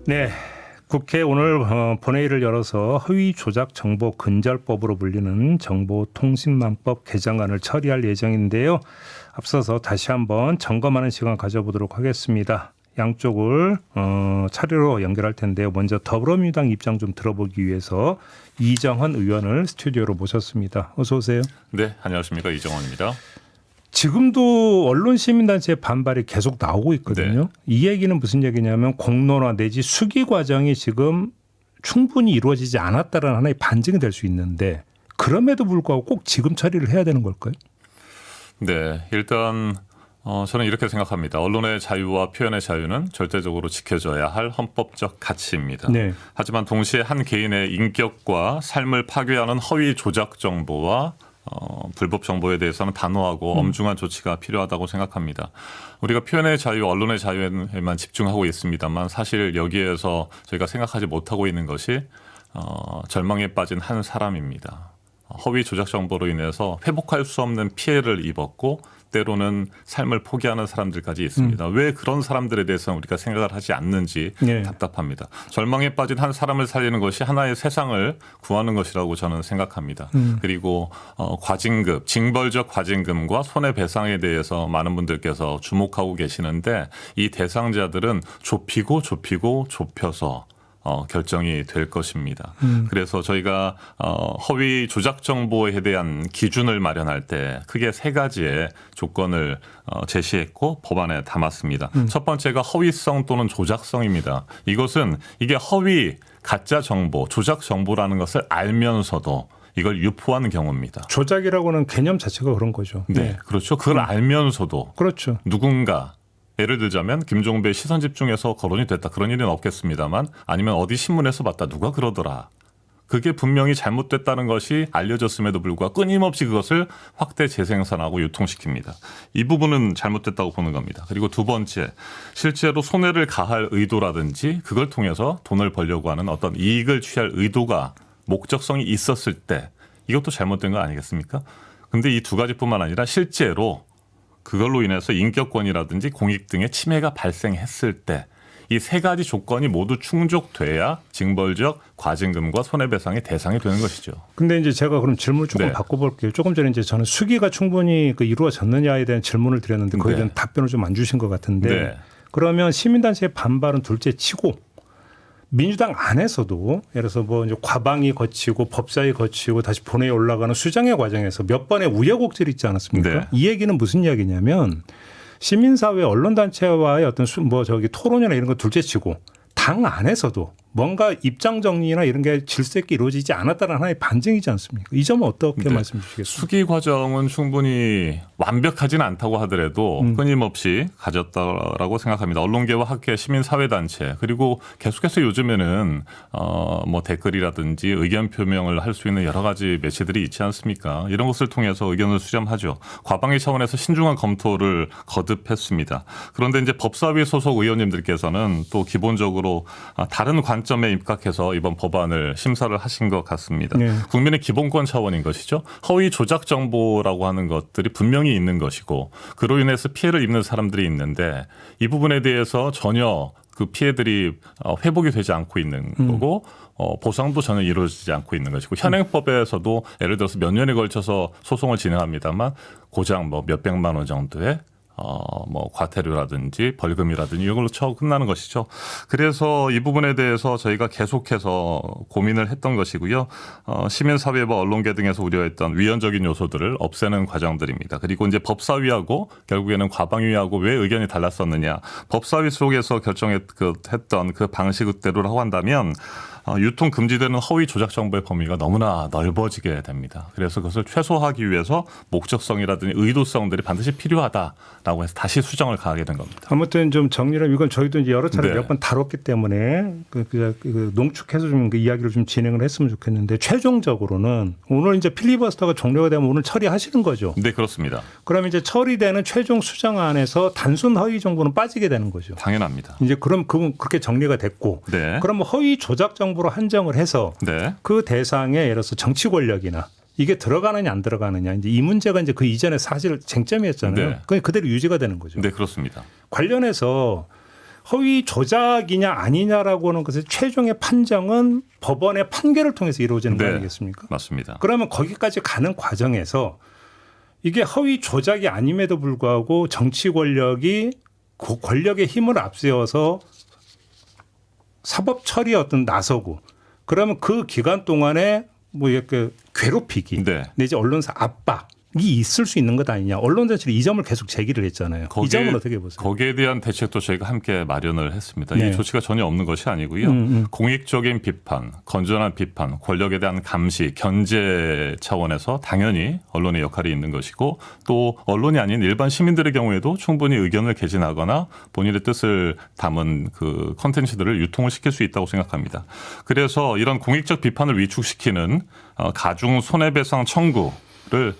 네, 국회 오늘 본회의를 열어서 허위 조작 정보 근절법으로 불리는 정보통신망법 개정안을 처리할 예정인데요. 앞서서 다시 한번 점검하는 시간 가져보도록 하겠습니다. 양쪽을 차례로 연결할 텐데요. 먼저 더불어민주당 입장 좀 들어보기 위해서 이정헌 의원을 스튜디오로 모셨습니다. 어서 오세요. 네, 안녕하십니까. 이정헌입니다. 지금도 언론 시민단체의 반발이 계속 나오고 있거든요. 네. 이 얘기는 무슨 얘기냐면 공론화 내지 수기 과정이 지금 충분히 이루어지지 않았다는 하나의 반증이 될 수 있는데 그럼에도 불구하고 꼭 지금 처리를 해야 되는 걸까요? 네, 일단 저는 이렇게 생각합니다. 언론의 자유와 표현의 자유는 절대적으로 지켜져야 할 헌법적 가치입니다. 네. 하지만 동시에 한 개인의 인격과 삶을 파괴하는 허위 조작 정보와 불법 정보에 대해서는 단호하고 엄중한 조치가 필요하다고 생각합니다. 우리가 표현의 자유, 언론의 자유에만 집중하고 있습니다만 사실 여기에서 저희가 생각하지 못하고 있는 것이 절망에 빠진 한 사람입니다. 허위 조작 정보로 인해서 회복할 수 없는 피해를 입었고 때로는 삶을 포기하는 사람들까지 있습니다. 왜 그런 사람들에 대해서는 우리가 생각을 하지 않는지 네. 답답합니다. 절망에 빠진 한 사람을 살리는 것이 하나의 세상을 구하는 것이라고 저는 생각합니다. 그리고 과징금, 징벌적 과징금과 손해배상에 대해서 많은 분들께서 주목하고 계시는데 이 대상자들은 좁혀서 결정이 될 것입니다. 그래서 저희가 허위 조작 정보에 대한 기준을 마련할 때 크게 세 가지의 조건을 제시했고 법안에 담았습니다. 첫 번째가 허위성 또는 조작성입니다. 이게 허위, 가짜 정보, 조작 정보라는 것을 알면서도 이걸 유포하는 경우입니다. 조작이라고는 개념 자체가 그런 거죠. 네, 그렇죠. 그걸 알면서도 그렇죠. 누군가 예를 들자면 김종배의 시선집중에서 거론이 됐다. 그런 일은 없겠습니다만 아니면 어디 신문에서 봤다. 누가 그러더라. 그게 분명히 잘못됐다는 것이 알려졌음에도 불구하고 끊임없이 그것을 확대 재생산하고 유통시킵니다. 이 부분은 잘못됐다고 보는 겁니다. 그리고 두 번째, 실제로 손해를 가할 의도라든지 그걸 통해서 돈을 벌려고 하는 어떤 이익을 취할 의도가 목적성이 있었을 때 이것도 잘못된 거 아니겠습니까? 근데 이 두 가지뿐만 아니라 실제로 그걸로 인해서 인격권이라든지 공익 등의 침해가 발생했을 때 이 세 가지 조건이 모두 충족돼야 징벌적 과징금과 손해배상의 대상이 되는 것이죠. 근데 이제 제가 그럼 질문을 조금 네. 바꿔볼게요. 조금 전에 이제 저는 수기가 충분히 이루어졌느냐에 대한 질문을 드렸는데 거기에 대한 네. 답변을 좀 안 주신 것 같은데 네. 그러면 시민단체의 반발은 둘째 치고 민주당 안에서도 예를 들어서 뭐 이제 과방위 거치고 법사위 거치고 다시 본회의에 올라가는 수정의 과정에서 몇 번의 우여곡절이 있지 않았습니까? 네. 이 얘기는 무슨 이야기냐면 시민사회 언론단체와의 어떤 토론이나 이런 거 둘째치고 당 안에서도 뭔가 입장 정리나 이런 게 질서 있게 이루어지지 않았다는 하나의 반증이지 않습니까? 이 점은 어떻게 네. 말씀 주시겠습니까? 수기 과정은 충분히 완벽하지는 않다고 하더라도 끊임없이 가졌다라고 생각합니다. 언론계와 학계, 시민사회단체 그리고 계속해서 요즘에는 뭐 댓글이라든지 의견 표명을 할 수 있는 여러 가지 매체들이 있지 않습니까? 이런 것을 통해서 의견을 수렴하죠. 과방위 차원에서 신중한 검토를 거듭했습니다. 그런데 이제 법사위 소속 의원님들께서는 또 기본적으로 다른 관점에 입각해서 이번 법안을 심사를 하신 것 같습니다. 네. 국민의 기본권 차원인 것이죠. 허위 조작 정보라고 하는 것들이 분명히 있는 것이고 그로 인해서 피해를 입는 사람들이 있는데 이 부분에 대해서 전혀 그 피해들이 회복이 되지 않고 있는 거고 보상도 전혀 이루어지지 않고 있는 것이고 현행법에서도 예를 들어서 몇 년에 걸쳐서 소송을 진행합니다만 고작 뭐 몇백만 원 정도의 뭐 과태료라든지 벌금이라든지 이걸로 쳐 끝나는 것이죠. 그래서 이 부분에 대해서 저희가 계속해서 고민을 했던 것이고요. 시민사회와 언론계 등에서 우려했던 위헌적인 요소들을 없애는 과정들입니다. 그리고 이제 법사위하고 결국에는 과방위하고 왜 의견이 달랐었느냐. 법사위 속에서 결정했던 그 방식대로라고 한다면 유통 금지되는 허위 조작 정보의 범위가 너무나 넓어지게 됩니다. 그래서 그것을 최소화하기 위해서 목적성이라든지 의도성들이 반드시 필요하다라고 해서 다시 수정을 가하게 된 겁니다. 아무튼 좀 정리를 이건 저희도 이제 여러 차례 네. 몇 번 다뤘기 때문에 농축해서 좀 그 이야기를 좀 진행을 했으면 좋겠는데 최종적으로는 오늘 이제 필리버스터가 종료가 되면 오늘 처리하시는 거죠. 네, 그렇습니다. 그럼 이제 처리되는 최종 수정안에서 단순 허위 정보는 빠지게 되는 거죠. 당연합니다. 이제 그럼 그렇게 정리가 됐고, 네. 그럼 허위 조작 정보로 한정을 해서 네. 그 대상에 예를 들어서 정치 권력이나 이게 들어가느냐 안 들어가느냐 이제 이 문제가 이제 그 이전에 사실 쟁점이었잖아요. 네. 그게 그대로 유지가 되는 거죠. 네, 그렇습니다. 관련해서 허위 조작이냐 아니냐라고 하는 것의 최종의 판정은 법원의 판결을 통해서 이루어지는 거 네. 아니겠습니까? 맞습니다. 그러면 거기까지 가는 과정에서 이게 허위 조작이 아님에도 불구하고 정치 권력이 그 권력의 힘을 앞세워서 사법 처리에 어떤 나서고 그러면 그 기간 동안에 뭐 이렇게 괴롭히기 네. 내지 언론사 압박이 있을 수 있는 것 아니냐. 언론사실이 이 점을 계속 제기를 했잖아요. 이 점은 어떻게 보세요? 거기에 대한 대책도 저희가 함께 마련을 했습니다. 네. 이 조치가 전혀 없는 것이 아니고요. 공익적인 비판, 건전한 비판, 권력에 대한 감시, 견제 차원에서 당연히 언론의 역할이 있는 것이고 또 언론이 아닌 일반 시민들의 경우에도 충분히 의견을 개진하거나 본인의 뜻을 담은 그 콘텐츠들을 유통을 시킬 수 있다고 생각합니다. 그래서 이런 공익적 비판을 위축시키는 가중 손해배상 청구를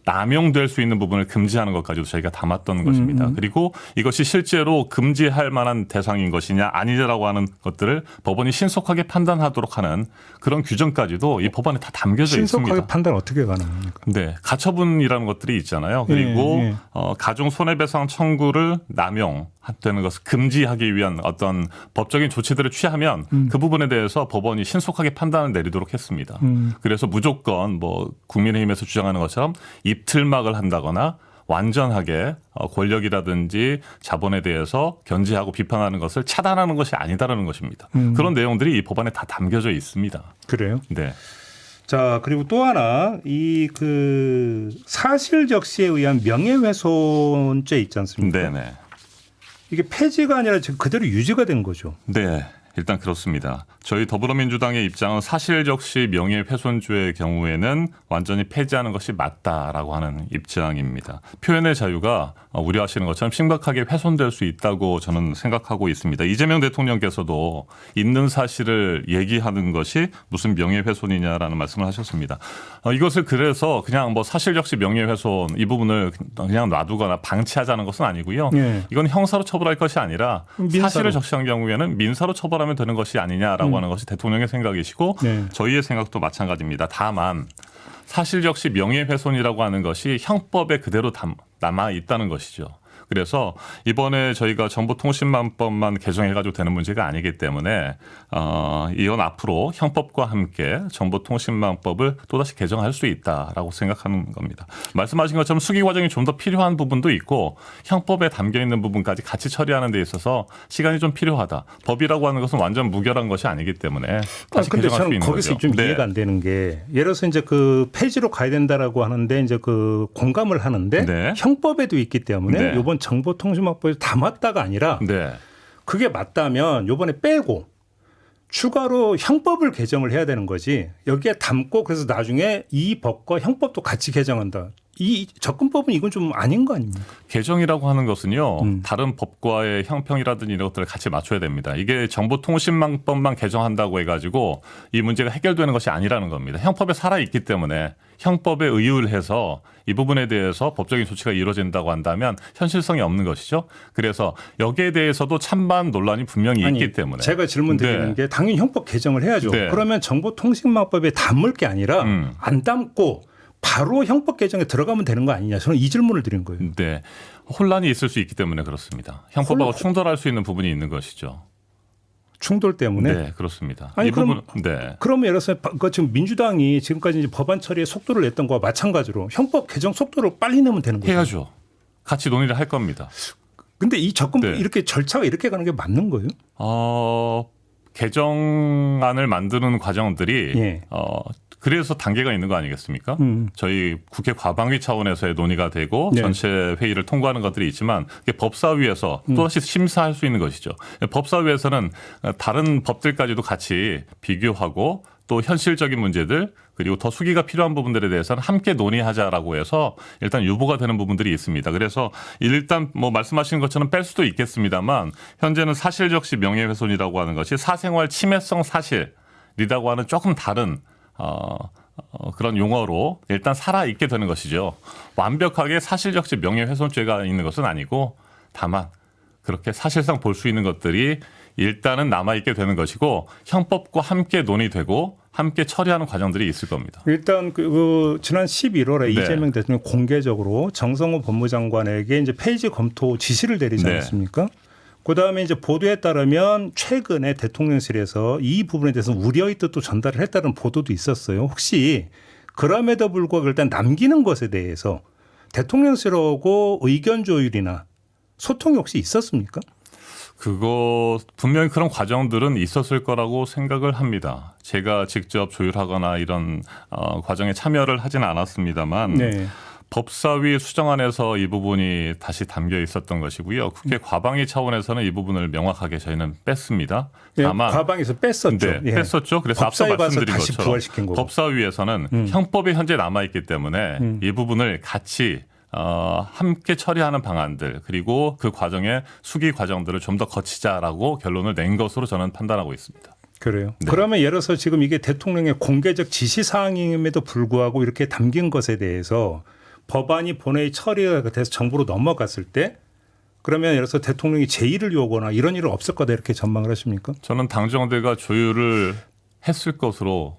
남용될 수 있는 부분을 금지하는 것까지도 저희가 담았던 것입니다. 그리고 이것이 실제로 금지할 만한 대상인 것이냐 아니냐라고 하는 것들을 법원이 신속하게 판단하도록 하는 그런 규정까지도 이 법안에 다 담겨져 신속하게 있습니다. 판단 어떻게 가능합니까? 네, 가처분이라는 것들이 있잖아요. 그리고 예. 가중 손해배상 청구를 남용되는 것을 금지하기 위한 어떤 법적인 조치들을 취하면 그 부분에 대해서 법원이 신속하게 판단을 내리도록 했습니다. 그래서 무조건 뭐 국민의힘에서 주장하는 것처럼 입틀막을 한다거나 완전하게 권력이라든지 자본에 대해서 견제하고 비판하는 것을 차단하는 것이 아니다라는 것입니다. 그런 내용들이 이 법안에 다 담겨져 있습니다. 그래요? 네. 자, 그리고 또 하나 이 그 사실적시에 의한 명예훼손죄 있지 않습니까? 네네. 이게 폐지가 아니라 지금 그대로 유지가 된 거죠. 네. 일단 그렇습니다. 저희 더불어민주당의 입장은 사실적시 명예훼손죄의 경우에는 완전히 폐지하는 것이 맞다라고 하는 입장입니다. 표현의 자유가 우려하시는 것처럼 심각하게 훼손될 수 있다고 저는 생각하고 있습니다. 이재명 대통령께서도 있는 사실을 얘기하는 것이 무슨 명예훼손이냐라는 말씀을 하셨습니다. 이것을 그래서 그냥 뭐 사실적시 명예훼손 이 부분을 그냥 놔두거나 방치하자는 것은 아니고요. 네. 이건 형사로 처벌할 것이 아니라 민사로. 사실을 적시한 경우에는 민사로 처벌하면 되는 것이 아니냐라고 하는 것이 대통령의 생각이시고 네. 저희의 생각도 마찬가지입니다. 다만 사실적시 명예훼손이라고 하는 것이 형법에 그대로 남아 있다는 것이죠. 그래서 이번에 저희가 정보통신망법만 개정해가지고 되는 문제가 아니기 때문에 이건 앞으로 형법과 함께 정보통신망법을 또다시 개정할 수 있다라고 생각하는 겁니다. 말씀하신 것처럼 수기 과정이 좀 더 필요한 부분도 있고 형법에 담겨 있는 부분까지 같이 처리하는 데 있어서 시간이 좀 필요하다. 법이라고 하는 것은 완전 무결한 것이 아니기 때문에 다시 근데 개정할 수 저는 있는 거기서 거죠. 좀 네. 이해가 안 되는 게 예를 들어서 이제 그 폐지로 가야 된다라고 하는데 이제 그 공감을 하는데 네. 형법에도 있기 때문에 네. 이번 정보통신망법에서 담았다가 아니라 네. 그게 맞다면 요번에 빼고 추가로 형법을 개정을 해야 되는 거지 여기에 담고 그래서 나중에 이 법과 형법도 같이 개정한다. 이 접근법은 이건 좀 아닌 거 아닙니까? 개정이라고 하는 것은요. 다른 법과의 형평이라든지 이런 것들을 같이 맞춰야 됩니다. 이게 정보통신망법만 개정한다고 해가지고 이 문제가 해결되는 것이 아니라는 겁니다. 형법에 살아있기 때문에 형법에 의율해서 이 부분에 대해서 법적인 조치가 이루어진다고 한다면 현실성이 없는 것이죠. 그래서 여기에 대해서도 찬반 논란이 분명히 있기 때문에. 제가 질문 드리는 네. 게 당연히 형법 개정을 해야죠. 네. 그러면 정보통신망법에 담을 게 아니라 안 담고 바로 형법 개정에 들어가면 되는 거 아니냐. 저는 이 질문을 드린 거예요. 네. 혼란이 있을 수 있기 때문에 그렇습니다. 형법하고 충돌할 수 있는 부분이 있는 것이죠. 충돌 때문에. 네, 그렇습니다. 아니, 이 그럼- 부분, 네. 그러면 예를 들어서 그 지금 민주당이 지금까지 이제 법안 처리에 속도를 냈던 거와 마찬가지로 형법 개정 속도를 빨리 내면 되는 거죠. 해야죠. 같이 논의를 할 겁니다. 근데 이 접근 네. 이렇게 절차가 이렇게 가는 게 맞는 거예요? 개정안을 만드는 과정들이 예. 그래서 단계가 있는 거 아니겠습니까? 저희 국회 과방위 차원에서의 논의가 되고 네. 전체 회의를 통과하는 것들이 있지만 이게 법사위에서 또다시 심사할 수 있는 것이죠. 법사위에서는 다른 법들까지도 같이 비교하고 또 현실적인 문제들 그리고 더 수기가 필요한 부분들에 대해서는 함께 논의하자라고 해서 일단 유보가 되는 부분들이 있습니다. 그래서 일단 뭐 말씀하신 것처럼 뺄 수도 있겠습니다만 현재는 사실적시 명예훼손이라고 하는 것이 사생활 침해성 사실이라고 하는 조금 다른 그런 용어로 일단 살아있게 되는 것이죠. 완벽하게 사실적시 명예훼손죄가 있는 것은 아니고 다만 그렇게 사실상 볼 수 있는 것들이 일단은 남아있게 되는 것이고 형법과 함께 논의되고 함께 처리하는 과정들이 있을 겁니다. 일단 그 지난 11월에 네. 이재명 대통령 공개적으로 정성호 법무장관에게 이제 폐지 검토 지시를 내리지 네. 않았습니까? 그다음에 이제 보도에 따르면 최근에 대통령실에서 이 부분에 대해서 우려의 뜻도 전달을 했다는 보도도 있었어요. 혹시 그럼에도 불구하고 일단 남기는 것에 대해서 대통령실하고 의견 조율이나 소통이 혹시 있었습니까? 그거 분명히 그런 과정들은 있었을 거라고 생각을 합니다. 제가 직접 조율하거나 이런 과정에 참여를 하지는 않았습니다만 네. 법사위 수정안에서 이 부분이 다시 담겨 있었던 것이고요. 국회 과방위 차원에서는 이 부분을 명확하게 저희는 뺐습니다. 예, 다만 과방에서 뺐었죠. 네, 예. 뺐었죠. 그래서 앞서 법사위 가서 말씀드린 다시 것처럼 부활시킨 거고. 법사위에서는 형법이 현재 남아 있기 때문에 이 부분을 같이 함께 처리하는 방안들 그리고 그 과정의 수기 과정들을 좀 더 거치자라고 결론을 낸 것으로 저는 판단하고 있습니다. 그래요. 네. 그러면 예를 들어서 지금 이게 대통령의 공개적 지시 사항임에도 불구하고 이렇게 담긴 것에 대해서 법안이 본회의 처리가 돼서 정부로 넘어갔을 때 그러면 예를 들어서 대통령이 제의를 요구하거나 이런 일은 없을 거다 이렇게 전망을 하십니까? 저는 당정대가 조율을 했을 것으로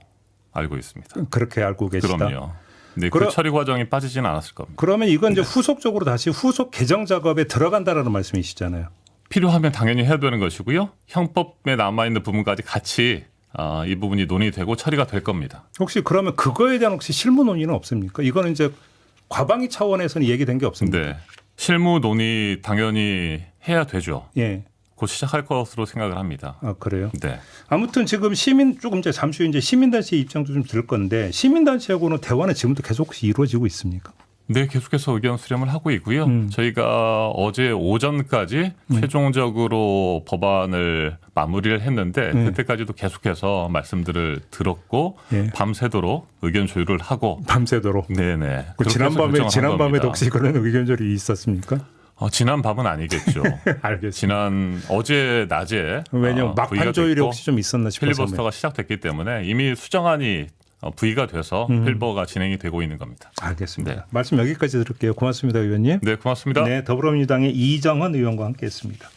알고 있습니다. 그렇게 알고 계시다. 그럼요. 네, 그 처리 과정이 빠지지는 않았을 겁니다. 그러면 이건 이제 후속적으로 다시 후속 개정 작업에 들어간다라는 말씀이시잖아요. 필요하면 당연히 해야 되는 것이고요. 형법에 남아있는 부분까지 같이 이 부분이 논의되고 처리가 될 겁니다. 혹시 그러면 그거에 대한 혹시 실무 논의는 없습니까? 이거는 이제 과방위 차원에서는 얘기된 게 없습니다. 네. 실무 논의 당연히 해야 되죠. 예. 곧 시작할 것으로 생각을 합니다. 아, 그래요? 네. 아무튼 지금 조금 이제 잠시 후에 이제 시민단체 입장도 좀 들 건데 시민단체하고는 대화는 지금도 계속 혹시 이루어지고 있습니까? 네, 계속해서 의견 수렴을 하고 있고요. 저희가 어제 오전까지 최종적으로 법안을 마무리를 했는데 그때까지도 계속해서 말씀들을 들었고 예. 밤새도록 의견 조율을 하고 밤새도록. 네네. 그렇게 해서 결정을 한 지난밤에도 겁니다. 혹시 그런 의견 조율이 있었습니까? 지난 밤은 아니겠죠. 알겠습니다. 어제 낮에 왜냐하면 부의가 막판 조율이 됐고 혹시 좀 있었나 싶어서. 필리버스터가 시작됐기 때문에 이미 수정안이 부의가 돼서 필버가 진행이 되고 있는 겁니다. 알겠습니다. 네. 말씀 여기까지 들을게요. 고맙습니다, 의원님. 네, 고맙습니다. 네, 더불어민주당의 이정헌 의원과 함께했습니다.